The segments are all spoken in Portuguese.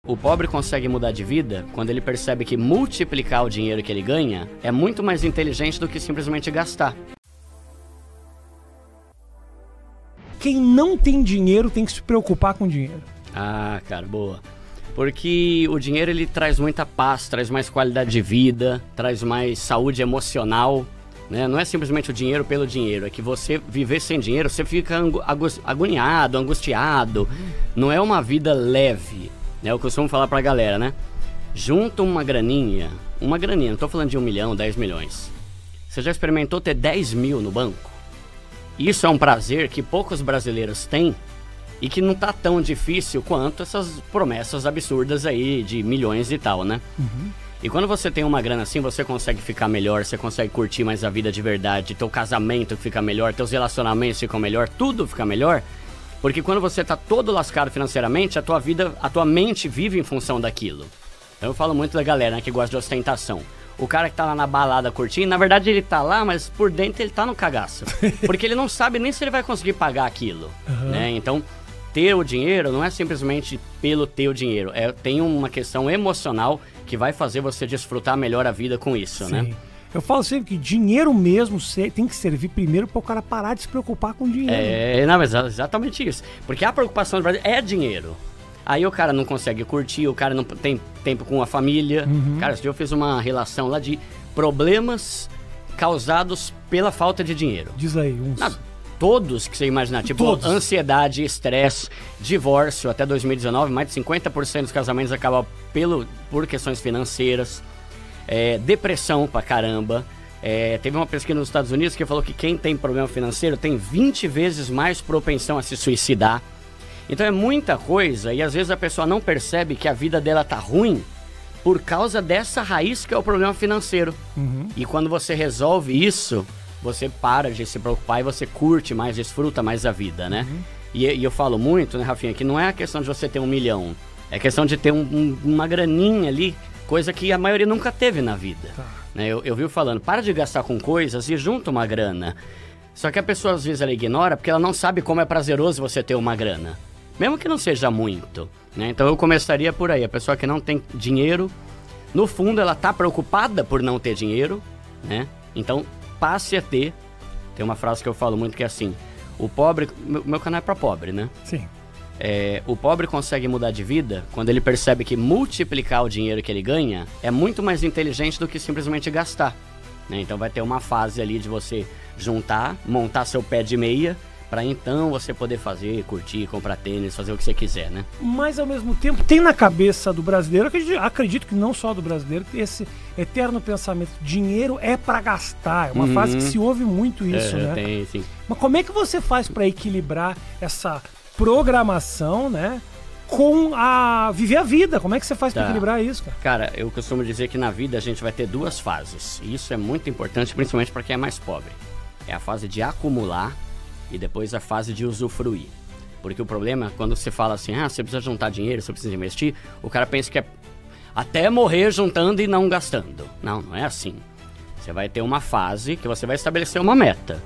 O pobre consegue mudar de vida quando ele percebe que multiplicar o dinheiro que ele ganha é muito mais inteligente do que simplesmente gastar. Quem não tem dinheiro tem que se preocupar com dinheiro. Ah, cara, boa. Porque o dinheiro ele traz muita paz, traz mais qualidade de vida, traz mais saúde emocional, né? Não é simplesmente o dinheiro pelo dinheiro, é que você viver sem dinheiro, você fica agoniado, angustiado. Não é uma vida leve, né? Eu costumo falar pra galera, né? Junta uma graninha, não tô falando de 1 milhão, 10 milhões. Você já experimentou ter 10 mil no banco? Isso é um prazer que poucos brasileiros têm e que não tá tão difícil quanto essas promessas absurdas aí de milhões e tal, né? E quando você tem uma grana assim, você consegue ficar melhor, você consegue curtir mais a vida de verdade, teu casamento fica melhor, teus relacionamentos ficam melhor, tudo fica melhor. Porque quando você tá todo lascado financeiramente, a tua mente vive em função daquilo. Então eu falo muito da galera, né, que gosta de ostentação. O cara que tá lá na balada curtindo, na verdade ele tá lá, mas por dentro ele tá no cagaço. Porque ele não sabe nem se ele vai conseguir pagar aquilo, né? Então, ter o dinheiro não é simplesmente pelo ter o dinheiro. Tem uma questão emocional que vai fazer você desfrutar melhor a vida com isso, Sim. né? Eu falo sempre que dinheiro mesmo tem que servir primeiro para o cara parar de se preocupar com dinheiro. Não, exatamente isso. Porque a preocupação do Brasil é dinheiro. Aí o cara não consegue curtir, o cara não tem tempo com a família. Cara, esse dia eu fiz uma relação lá de problemas causados pela falta de dinheiro. Diz aí, uns... Todos que você imaginar, tipo Todos. Ansiedade, estresse, divórcio. Até 2019, mais de 50% dos casamentos acabam por questões financeiras. Depressão pra caramba. Teve uma pesquisa nos Estados Unidos que falou que quem tem problema financeiro tem 20 vezes mais propensão a se suicidar. Então é muita coisa e às vezes a pessoa não percebe que a vida dela tá ruim por causa dessa raiz que é o problema financeiro. E quando você resolve isso, você para de se preocupar e você curte mais, desfruta mais a vida, né? E eu falo muito, né, Rafinha, que não é a questão de você ter 1 milhão, é questão de ter uma graninha ali, coisa que a maioria nunca teve na vida. Né? Eu vivo falando, para de gastar com coisas e junta uma grana. Só que a pessoa às vezes ela ignora porque ela não sabe como é prazeroso você ter uma grana. Mesmo que não seja muito, né? Então eu começaria por aí. A pessoa que não tem dinheiro, no fundo ela tá preocupada por não ter dinheiro, né? Então passe a ter. Tem uma frase que eu falo muito que é assim, o pobre... Meu canal é pra pobre, né? Sim. O pobre consegue mudar de vida quando ele percebe que multiplicar o dinheiro que ele ganha é muito mais inteligente do que simplesmente gastar, né? Então vai ter uma fase ali de você juntar, montar seu pé de meia, pra então você poder fazer, curtir, comprar tênis, fazer o que você quiser, né? Mas ao mesmo tempo tem na cabeça do brasileiro, acredito que não só do brasileiro, esse eterno pensamento, dinheiro é pra gastar. É uma frase que se ouve muito isso, né? Tem, sim. Mas como é que você faz pra equilibrar essa programação, né, com viver a vida? Como é que você faz pra equilibrar isso, cara? Cara, eu costumo dizer que na vida a gente vai ter 2 fases. E isso é muito importante, principalmente pra quem é mais pobre. É a fase de acumular e depois a fase de usufruir. Porque o problema é quando você fala assim, você precisa juntar dinheiro, você precisa investir, o cara pensa que é até morrer juntando e não gastando. Não, não é assim. Você vai ter uma fase que você vai estabelecer uma meta.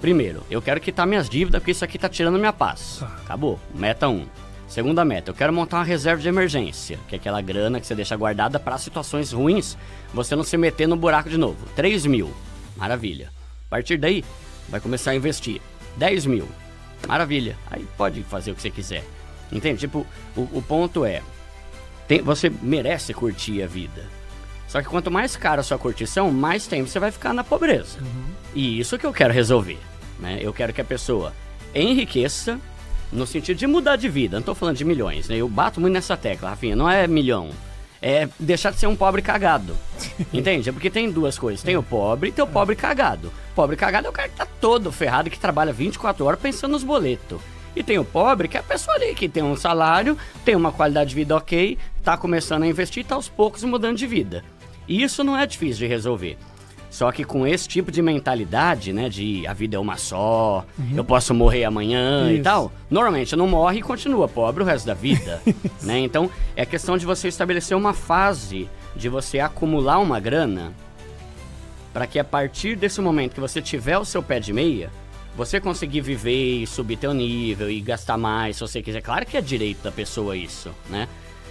Primeiro, eu quero quitar minhas dívidas porque isso aqui tá tirando minha paz. Acabou. Meta 1. Segunda meta, eu quero montar uma reserva de emergência, que é aquela grana que você deixa guardada para situações ruins, você não se meter no buraco de novo. 3 mil. Maravilha. A partir daí, vai começar a investir. 10 mil, maravilha, aí pode fazer o que você quiser, entende? Tipo, o ponto é, você merece curtir a vida, só que quanto mais cara a sua curtição, mais tempo você vai ficar na pobreza, e isso que eu quero resolver, né? Eu quero que a pessoa enriqueça no sentido de mudar de vida, não tô falando de milhões, né? Eu bato muito nessa tecla, Rafinha, não é milhão, é deixar de ser um pobre cagado, entende? É porque tem 2 coisas, tem o pobre e tem o pobre cagado. Pobre cagado é o cara que tá todo ferrado, que trabalha 24 horas pensando nos boletos. E tem o pobre, que é a pessoa ali que tem um salário, tem uma qualidade de vida ok, tá começando a investir, tá aos poucos mudando de vida. E isso não é difícil de resolver. Só que com esse tipo de mentalidade, né, de a vida é uma só, eu posso morrer amanhã e tal, normalmente não morre e continua pobre o resto da vida, né? Então, é questão de você estabelecer uma fase de você acumular uma grana para que a partir desse momento que você tiver o seu pé de meia, você conseguir viver e subir teu nível e gastar mais se você quiser. Claro que é direito da pessoa isso, né?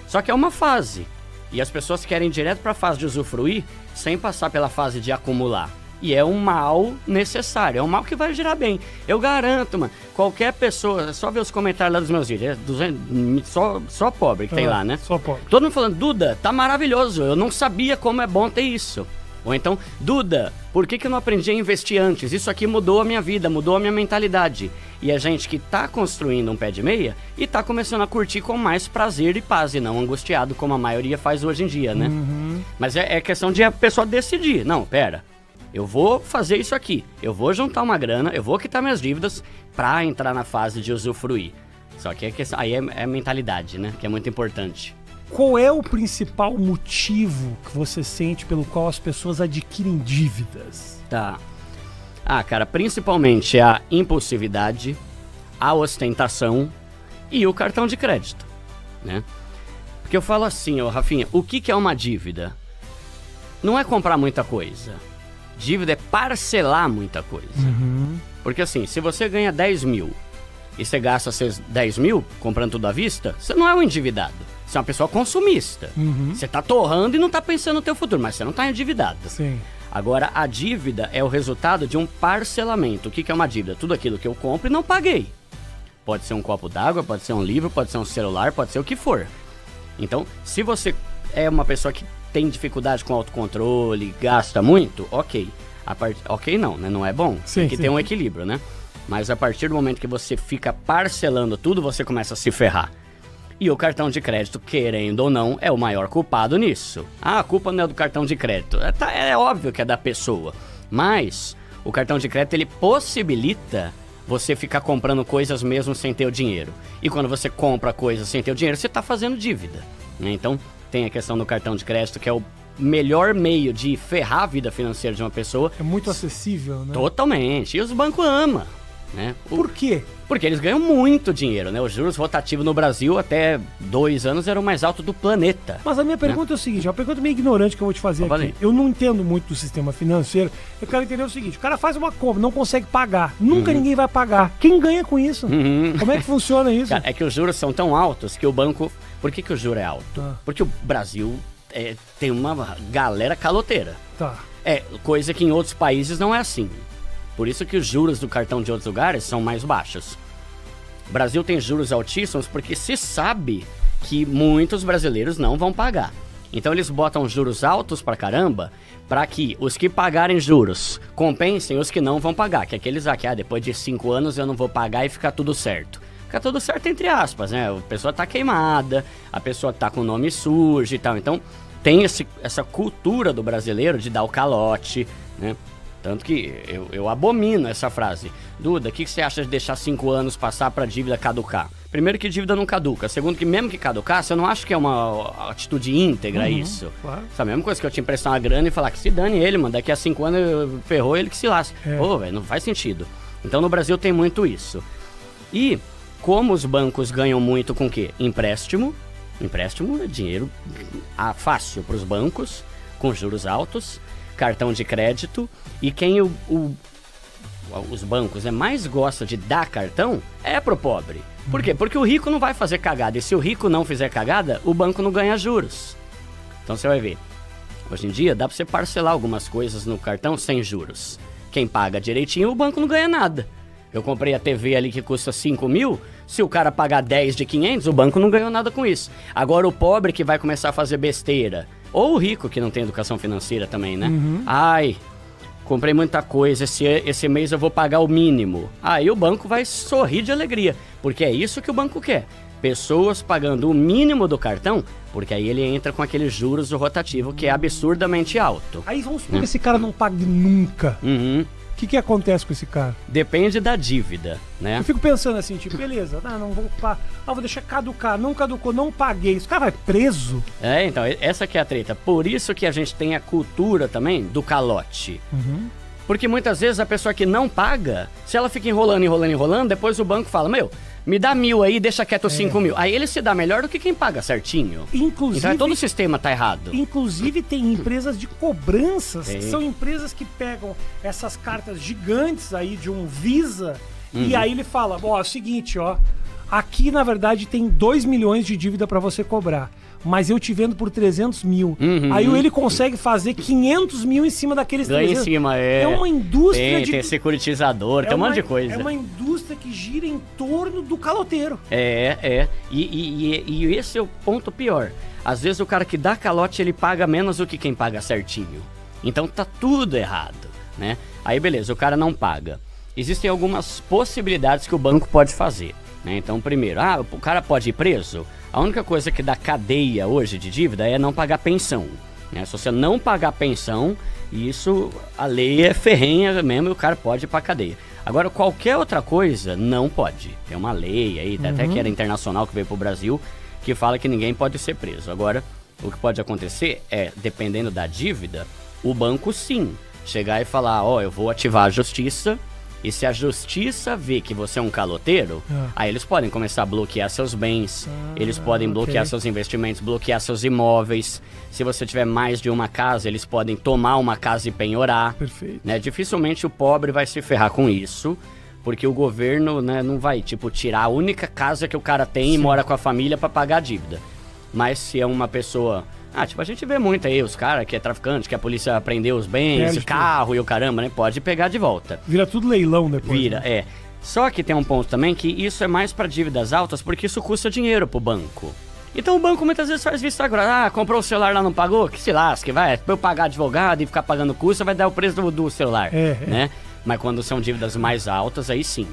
Só que é uma fase. E as pessoas querem ir direto para a fase de usufruir sem passar pela fase de acumular. E é um mal necessário, é um mal que vai gerar bem. Eu garanto, mano, qualquer pessoa, é só ver os comentários lá dos meus vídeos, só pobre que tem lá, né? Só pobre. Todo mundo falando, Duda, tá maravilhoso, eu não sabia como é bom ter isso. Ou então, Duda, por que eu não aprendi a investir antes? Isso aqui mudou a minha vida, mudou a minha mentalidade. E a gente que tá construindo um pé de meia e tá começando a curtir com mais prazer e paz, e não angustiado como a maioria faz hoje em dia, né? Mas é questão de a pessoa decidir. Não, pera, eu vou fazer isso aqui, eu vou juntar uma grana, eu vou quitar minhas dívidas pra entrar na fase de usufruir. Só que aí é mentalidade, né? Que é muito importante. Qual é o principal motivo que você sente pelo qual as pessoas adquirem dívidas? Tá. Ah, cara, principalmente a impulsividade, a ostentação e o cartão de crédito, né? Porque eu falo assim, ô Rafinha, o que é uma dívida? Não é comprar muita coisa. Dívida é parcelar muita coisa. Porque assim, se você ganha 10 mil e você gasta seus 10 mil comprando tudo à vista, você não é um endividado. Você é uma pessoa consumista. Você tá torrando e não tá pensando no teu futuro, mas você não tá endividado. Sim. Agora, a dívida é o resultado de um parcelamento. O que é uma dívida? Tudo aquilo que eu compro e não paguei. Pode ser um copo d'água, pode ser um livro, pode ser um celular, pode ser o que for. Então, se você é uma pessoa que tem dificuldade com autocontrole, gasta muito, ok. Ok não, né? Não é bom. Tem que ter um equilíbrio, né? Mas a partir do momento que você fica parcelando tudo, você começa a se ferrar. E o cartão de crédito, querendo ou não, é o maior culpado nisso. Ah, a culpa não é do cartão de crédito. É óbvio que é da pessoa. Mas o cartão de crédito, ele possibilita você ficar comprando coisas mesmo sem ter o dinheiro. E quando você compra coisas sem ter o dinheiro, você está fazendo dívida, né? Então, tem a questão do cartão de crédito, que é o melhor meio de ferrar a vida financeira de uma pessoa. É muito acessível, né? Totalmente. E os bancos amam, né? Por quê? Porque eles ganham muito dinheiro, né? Os juros rotativos no Brasil até 2 anos eram o mais alto do planeta. Mas a minha pergunta é o seguinte, é uma pergunta meio ignorante que eu vou te fazer aqui. Eu não entendo muito do sistema financeiro. Eu quero entender o seguinte, o cara faz uma compra, não consegue pagar. Nunca ninguém vai pagar. Quem ganha com isso? Como é que funciona isso? Cara, é que os juros são tão altos que o banco... Por que o juro é alto? Porque o Brasil tem uma galera caloteira. É coisa que em outros países não é assim. Por isso que os juros do cartão de outros lugares são mais baixos. O Brasil tem juros altíssimos porque se sabe que muitos brasileiros não vão pagar. Então eles botam juros altos pra caramba, pra que os que pagarem juros compensem os que não vão pagar. Que é aqueles que depois de 5 anos eu não vou pagar e fica tudo certo. Fica tudo certo entre aspas, né? A pessoa tá queimada, a pessoa tá com o nome sujo e tal. Então tem essa cultura do brasileiro de dar o calote, né? Tanto que eu abomino essa frase. Duda, o que você acha de deixar 5 anos passar pra dívida caducar? Primeiro que dívida não caduca. Segundo que mesmo que caducar, você não acha que é uma atitude íntegra isso? Claro. Essa mesma coisa que eu te emprestar uma grana e falar que se dane ele, mano. Daqui a 5 anos ferrou ele que se lasque. Pô, velho, não faz sentido. Então no Brasil tem muito isso. E como os bancos ganham muito com o quê? Empréstimo. Empréstimo é dinheiro fácil pros bancos, com juros altos. Cartão de crédito, e quem os bancos mais gosta de dar cartão é pro pobre. Por quê? Porque o rico não vai fazer cagada, e se o rico não fizer cagada, o banco não ganha juros. Então você vai ver, hoje em dia dá pra você parcelar algumas coisas no cartão sem juros. Quem paga direitinho, o banco não ganha nada. Eu comprei a TV ali que custa 5 mil, se o cara pagar 10 de 500, o banco não ganhou nada com isso. Agora o pobre que vai começar a fazer besteira, ou o rico que não tem educação financeira também, né? Ai, comprei muita coisa, esse mês eu vou pagar o mínimo. Aí o banco vai sorrir de alegria, porque é isso que o banco quer. Pessoas pagando o mínimo do cartão, porque aí ele entra com aqueles juros do rotativo que é absurdamente alto. Aí vamos supor que esse cara não pague nunca. O que acontece com esse cara? Depende da dívida, né? Eu fico pensando assim, tipo, beleza, não vou pagar, vou deixar caducar, não caducou, não paguei. Esse cara vai preso? Então, essa que é a treta. Por isso que a gente tem a cultura também do calote. Porque muitas vezes a pessoa que não paga, se ela fica enrolando, depois o banco fala, me dá 1.000 aí, deixa quieto 5 mil. Aí ele se dá melhor do que quem paga certinho. Inclusive, então todo o sistema tá errado. Inclusive tem empresas de cobranças, que são empresas que pegam essas cartas gigantes aí de um Visa, e aí ele fala, é o seguinte, aqui na verdade tem 2 milhões de dívida pra você cobrar. mas eu te vendo por 300 mil. Aí ele consegue fazer 500 mil em cima daqueles 300. Ganha em cima, É uma indústria tem securitizador, tem um monte de coisa. É uma indústria que gira em torno do caloteiro. E esse é o ponto pior. Às vezes o cara que dá calote, ele paga menos do que quem paga certinho. Então tá tudo errado, né? Aí beleza, o cara não paga. Existem algumas possibilidades que o banco pode fazer, né? Então primeiro, o cara pode ir preso? A única coisa que dá cadeia hoje de dívida é não pagar pensão, né? Se você não pagar pensão, isso, a lei é ferrenha mesmo e o cara pode ir pra cadeia. Agora, qualquer outra coisa, não pode. Tem uma lei aí, até que era internacional, que veio pro Brasil, que fala que ninguém pode ser preso. Agora, o que pode acontecer é, dependendo da dívida, o banco sim, chegar e falar, eu vou ativar a justiça, e se a justiça vê que você é um caloteiro, aí eles podem começar a bloquear seus bens, eles podem bloquear seus investimentos, bloquear seus imóveis. Se você tiver mais de uma casa, eles podem tomar uma casa e penhorar. Perfeito. Né? Dificilmente o pobre vai se ferrar com isso, porque o governo, né, não vai, tirar a única casa que o cara tem e mora com a família para pagar a dívida. Mas se é uma pessoa... a gente vê muito aí, os caras que é traficante, que a polícia prendeu os bens, carro e o caramba, né? Pode pegar de volta. Vira tudo leilão depois. Vira, né? Só que tem um ponto também que isso é mais para dívidas altas, porque isso custa dinheiro pro banco. Então o banco muitas vezes faz vista grossa. Comprou o celular lá, não pagou? Que se lasque, vai. Pra eu pagar advogado e ficar pagando custo, vai dar o preço do celular, né? Mas quando são dívidas mais altas, aí sim.